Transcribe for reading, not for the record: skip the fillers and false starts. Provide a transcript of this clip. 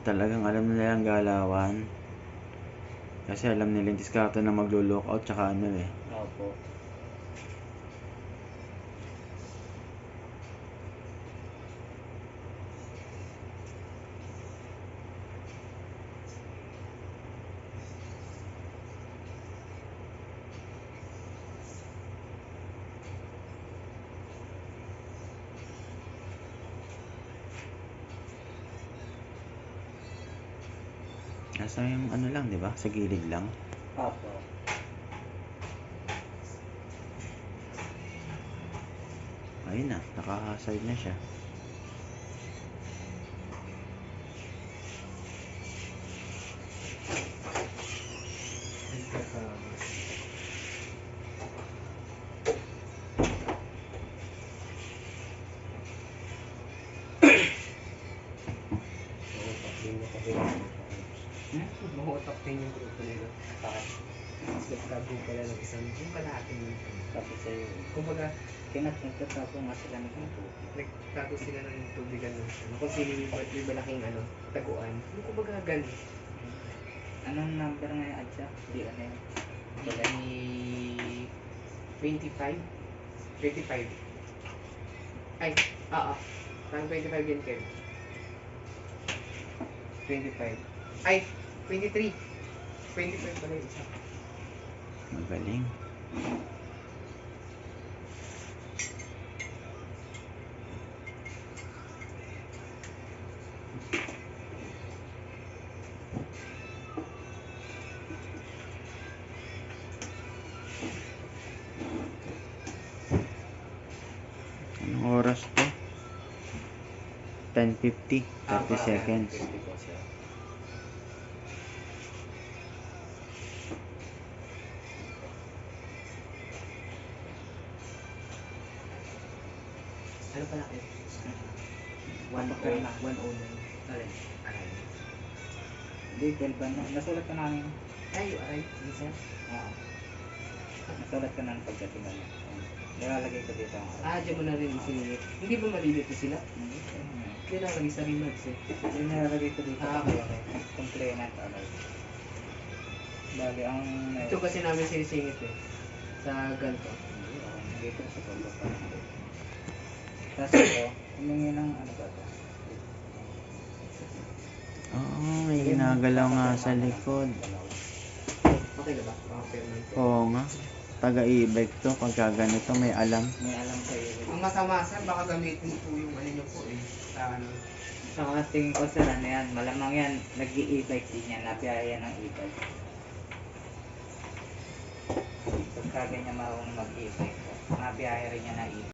Talagang alam nila ang galawan. Kasi alam nila yung diskarte na maglo-lockout tsaka ano eh. Opo. Nasa yung ano lang, di ba? Sa gilid lang. Opo. Ayun na, naka-side na siya. Mahutak din yung grupo nila. Bakit? Mas nagtago pala ng isang yung kalahati yung Tapos sa'yo, kumbaga, nagtatapo nga sila ng tubig. nagtago sila ng tubigan ng ano, kung sino yung may malaking ano, taguan. Yung kumbaga ganun. Anong number nga yung adya? Hindi ano yun? Wala. Di 25? 25. Ay, parang 25 yan, Kev. 25. Ay, 23. 25 pala yung isa. Magaling. Anong oras to? 10:50, 30 seconds. Ano pala kayo? 109. Alin? Aray. Hindi, 12 ba na? Nasulat ka namin. Ay, aray. Isa? Oo. Nasulat ka namin pagdating mo. Nilalagay ko dito ang Diyan mo na rin sinilip. Hindi ba malilito sila? Hindi. Nilalagay sa remarks eh. Yung nilalagay ko dito. Okay. Complainant alert. Bali, ang... Ito kasi namin sinisingit eh. Sa ganito. Dito sa baba pa. Tapos ito, humingi ng ano ba ito? Oo, may ginagalaw nga sa likod. Okay na ba? Pang-permanent. Oo nga. Taga-e-bike to. Pagka ganito, may alam. May alam kayo. Ang masama sir, baka gamitin po yung ano nyo po eh. Sa ano. Sa tingin ko sir, ano yan, malamang yan, nag-i-e-bike din yan, napiyaya ng e-bike. Pagka ganyan marunong mag-e-bike, napiyaya rin yan ng e-bike.